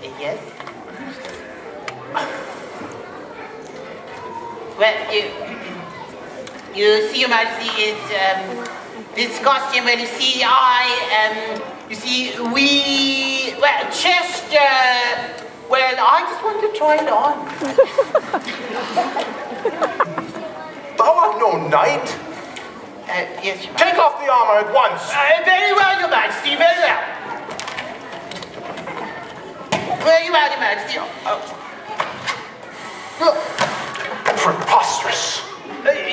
Yes? Well, you see, Your Majesty, it's, this costume, well, you see, Chester, well, I just want to try it on. Thou art no knight. Yes, Your Majesty. Take off the armor at once. Very well, Your Majesty, very well. Very well, Your Majesty. Preposterous.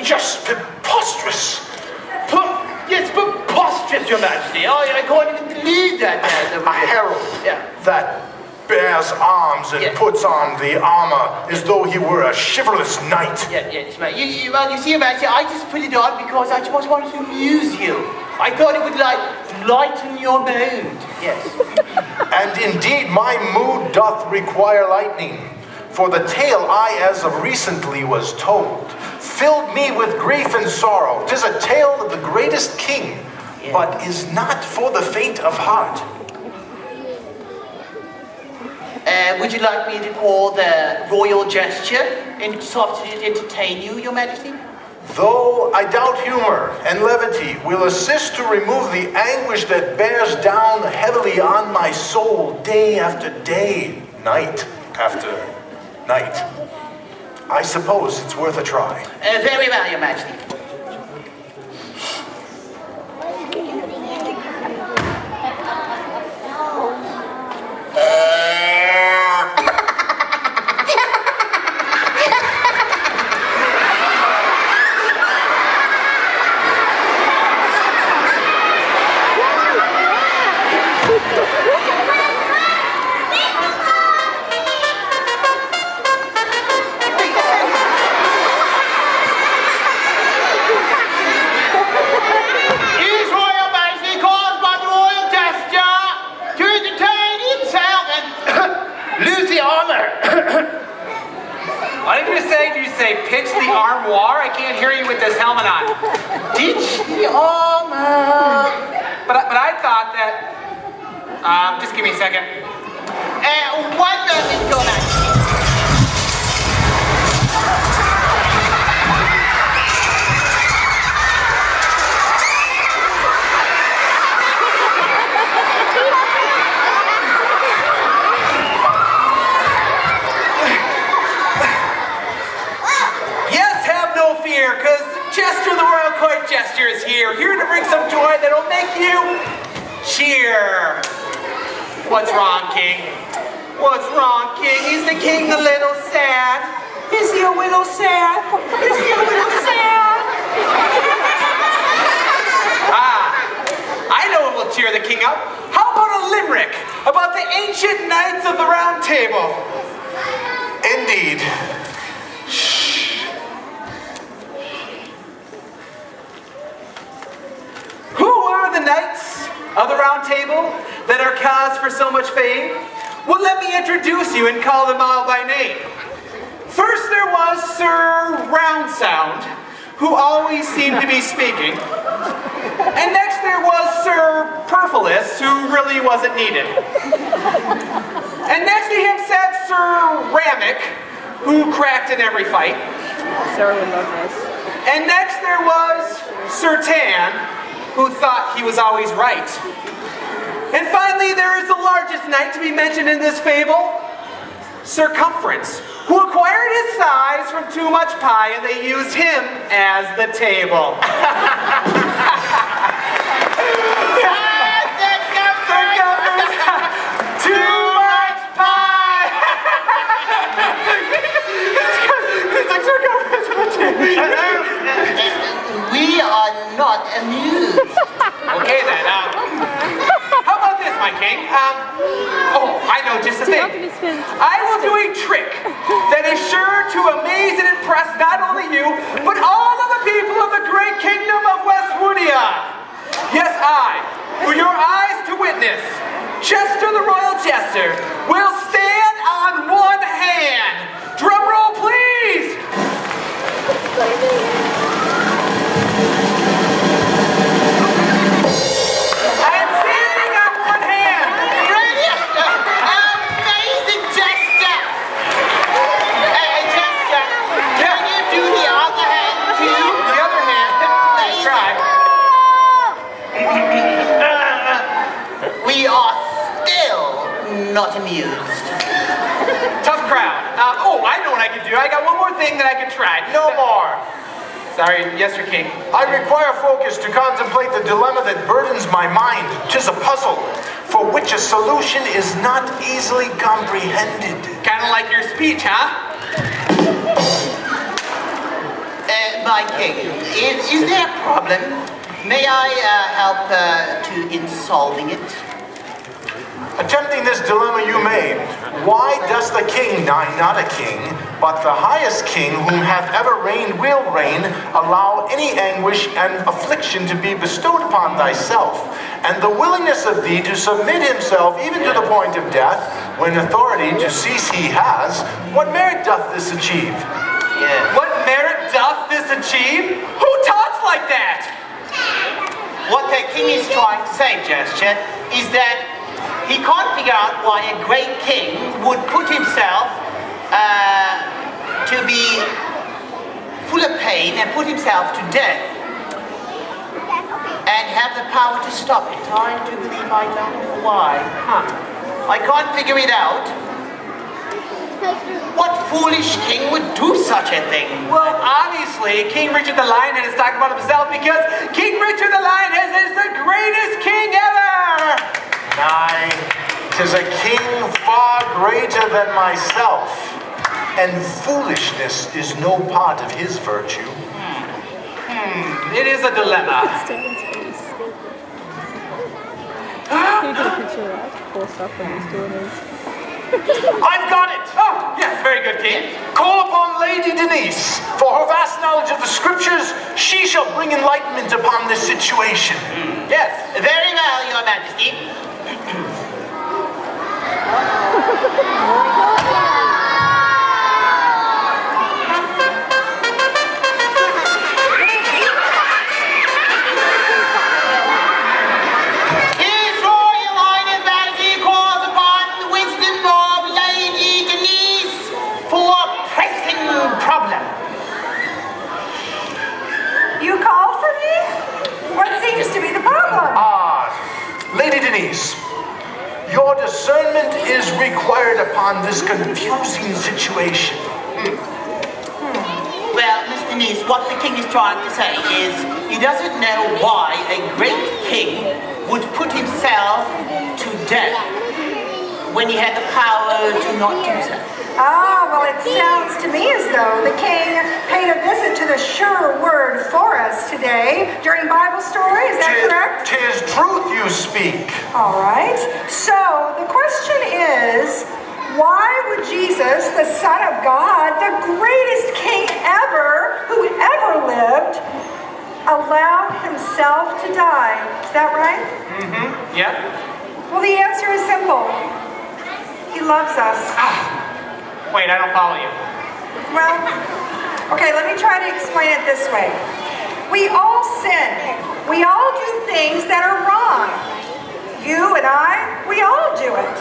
Just preposterous. Yes, preposterous, Your Majesty. I can't even believe that. A herald that bears arms and puts on the armor as though he were a chivalrous knight. Yes, well, you see, Your Majesty, I just put it on because I just wanted to amuse you. I thought it would, lighten your mood. Yes. And indeed, my mood doth require lightning. For the tale I, as of recently, was told, filled me with grief and sorrow. 'Tis a tale of the greatest king, but is not for the faint of heart. Would you like me to call the royal gesture and soft to entertain you, Your Majesty? Though I doubt humor and levity will assist to remove the anguish that bears down heavily on my soul day after day, night after night. I suppose it's worth a try. Very well, Your Majesty. Pitch the armoire? I can't hear you with this helmet on. Ditch the armor. But I thought that... just give me a second. 1 moment, Your Majesty. Because Chester the Royal Court Jester is here to bring some joy that'll make you cheer. What's wrong, King? What's wrong, King? Is the King a little sad? Is he a little sad? Is he a little sad? I know what will cheer the King up. How about a limerick about the ancient knights of the Round Table? Indeed. The knights of the Round Table that are cause for so much fame? Well, let me introduce you and call them all by name. First there was Sir Roundsound, who always seemed to be speaking. And next there was Sir Perfilis, who really wasn't needed. And next to him sat Sir Ramic, who cracked in every fight. Sir would love this. And next there was Sir Tan, who thought he was always right. And finally, there is the largest knight to be mentioned in this fable, Circumference, who acquired his size from too much pie, and they used him as the table. Circumference, too much pie! It's like Circumference on the table. We are not amused. Okay then, how about this, my king? I know just the thing. I will do a trick that is sure to amaze and impress not only you, but all of the people of the great kingdom of Westwoodia. Yes, I, for your eyes to witness, Chester the Royal Jester will stand on one hand. Drum roll, please! not amused. Tough crowd. I know what I could do. I got one more thing that I could try. No more. Sorry, yes, Your King. I require focus to contemplate the dilemma that burdens my mind. 'Tis a puzzle, for which a solution is not easily comprehended. Kind of like your speech, huh? My king, is there a problem? May I help in solving it? Attempting this dilemma you may. Why does the king, not a king, but the highest king whom hath ever reigned will reign, allow any anguish and affliction to be bestowed upon thyself, and the willingness of thee to submit himself even to the point of death, when authority to cease he has? What merit doth this achieve? Yeah. What merit doth this achieve? Who talks like that? What the king is trying to say, Gesture, is that he can't figure out why a great king would put himself to be full of pain and put himself to death and have the power to stop it. I do believe I don't know why. I can't figure it out. What foolish king would do such a thing? Well, obviously, King Richard the Lionhead is talking about himself because King Richard the Lionhead is the greatest king ever! Nay, 'tis a king far greater than myself, and foolishness is no part of his virtue. It is a dilemma. Stanton's face. You get a picture of that cool stuff when he's doing his. I've got it! Oh, yes, very good, King. Call upon Lady Denise. For her vast knowledge of the scriptures, she shall bring enlightenment upon this situation. Yes. Very well, Your Majesty. His Royal Highness Majesty calls upon the wisdom of Lady Denise for a pressing problem. You called for me? What seems to be the problem? Lady Denise, your discernment is required upon this confusing situation. Well, Miss Denise, what the king is trying to say is he doesn't know why a great king would put himself to death when he had the power to not do so. Well, it sounds to me as though the king paid a visit to the sure word for us today during Bible story. Is that correct? 'Tis truth you speak. All right. So the question is, why would Jesus, the Son of God, the greatest king ever, who ever lived, allow himself to die? Is that right? Yeah. Well, the answer is simple. He loves us. Wait, I don't follow you. Well, okay, let me try to explain it this way. We all sin. We all do things that are wrong. You and I, we all do it.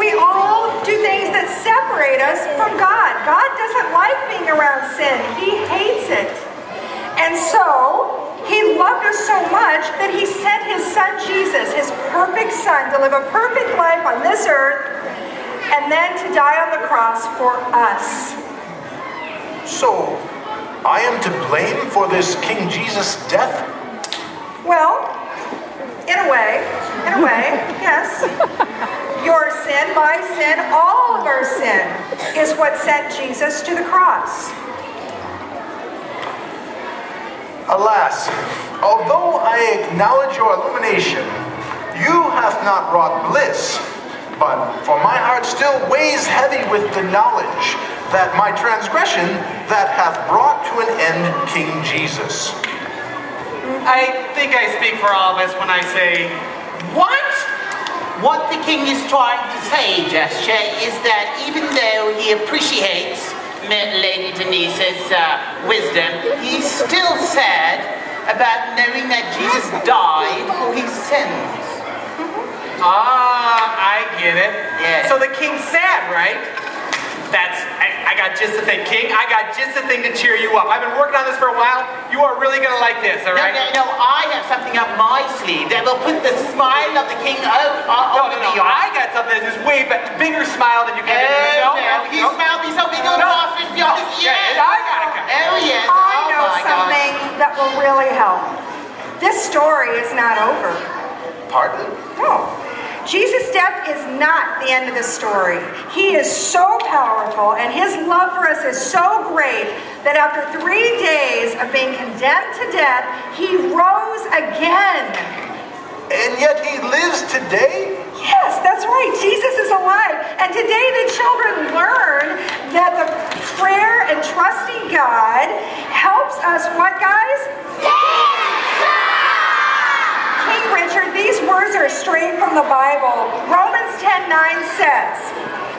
We all do things that separate us from God. God doesn't like being around sin. He hates it. And so, he loved us so much that he sent his son Jesus, his perfect son, to live a perfect life on this earth and then to die on the cross for us. So, I am to blame for this King Jesus' death? Well, in a way, yes. Your sin, my sin, all of our sin is what sent Jesus to the cross. Alas, although I acknowledge your illumination, you hath not wrought bliss, but for my heart still weighs heavy with the knowledge that my transgression that hath brought to an end King Jesus. I think I speak for all of us when I say, What? What the king is trying to say, Gesture, is that even though he appreciates Lady Denise's wisdom, he's still sad about knowing that Jesus died for his sins. I get it. Yeah. So the king's sad, right? I got just the thing, King. I got just the thing to cheer you up. I've been working on this for a while. You are really gonna like this, all right? No, I have something up my sleeve that will put the smile of the king over No, the I got something that's just way bigger smile than you can. No, he smiled me so big on the office. Yeah, and I gotta come. Oh, yes. I Oh, know my something that will really help. This story is not over. Pardon? No. Jesus' death is not the end of the story. He is so powerful and his love for us is so great that after 3 days of being condemned to death, he rose again. And yet he lives today? Yes, that's right. Jesus is alive. And today the children learn that the prayer and trusting God helps us, what, guys? King Richard, these words are straight from the Bible. Romans 10:9 says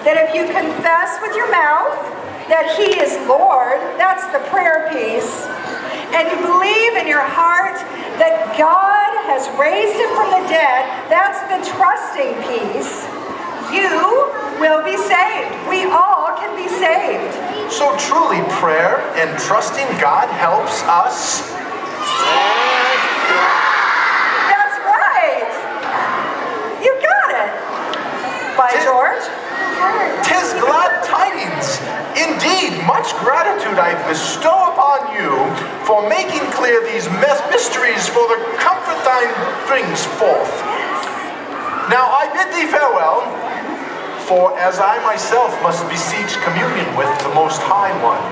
that if you confess with your mouth that he is Lord, that's the prayer piece, and you believe in your heart that God has raised him from the dead, that's the trusting piece, you will be saved. We all can be saved. So truly, prayer and trusting God helps us. That's right. You got it. By George. 'Tis glad tidings. Indeed, much gratitude I bestow upon you for making clear these mysteries for the comfort thine brings forth. Now I bid thee farewell, for as I myself must beseech communion with the Most High One.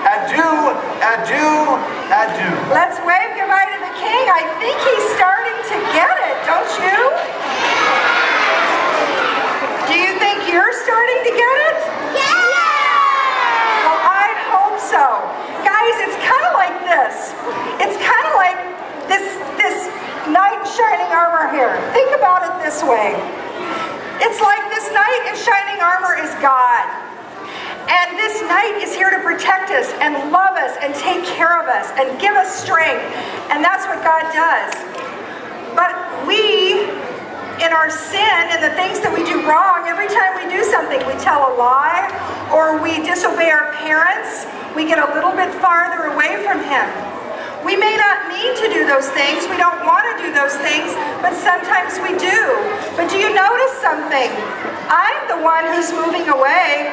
Adieu, adieu, adieu. Let's wave goodbye to the king. I think he's starting to get it, don't you? Do you think you're starting to get it? Yeah! Well, I hope so. Guys, it's kind of like this. It's kind of like this knight in shining armor here. Think about it this way. It's like this knight in shining armor is God. And this knight is here to protect us and love us and take care of us and give us strength. And that's what God does. But we, in our sin and the things that we do wrong, every time we do something, we tell a lie or we disobey our parents, we get a little bit farther away from him. We may not mean to do those things, we don't want to do those things, but sometimes we do. But do you notice something? I'm the one who's moving away.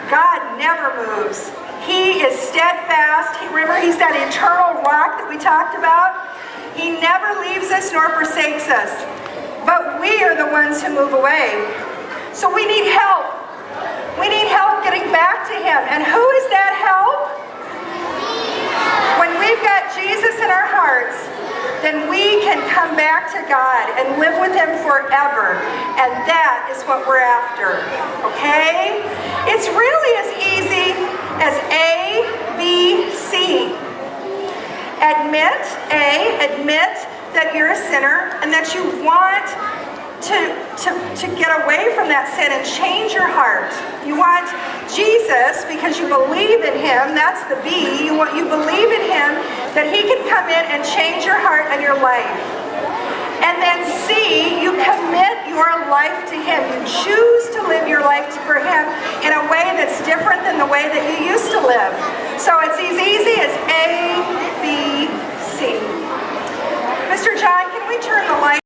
God never moves. He is steadfast. Remember, he's that eternal rock that we talked about? He never leaves us nor forsakes us. But we are the ones who move away. So we need help. We need help getting back to him. And who is that help? When we've got Jesus in our hearts, then we can come back to God and live with him forever. And that is what we're after. Okay? It's really as easy as A, B, C. Admit that you're a sinner and that you want to get away from that sin and change your heart. You want Jesus because you believe in him. That's the B. You believe in him that he can come in and change your heart and your life. And then C, you commit your life to him. You choose to live your life for him in a way that's different than the way that you used to live. So it's as easy as A, B, C. Mr. John, can we turn the light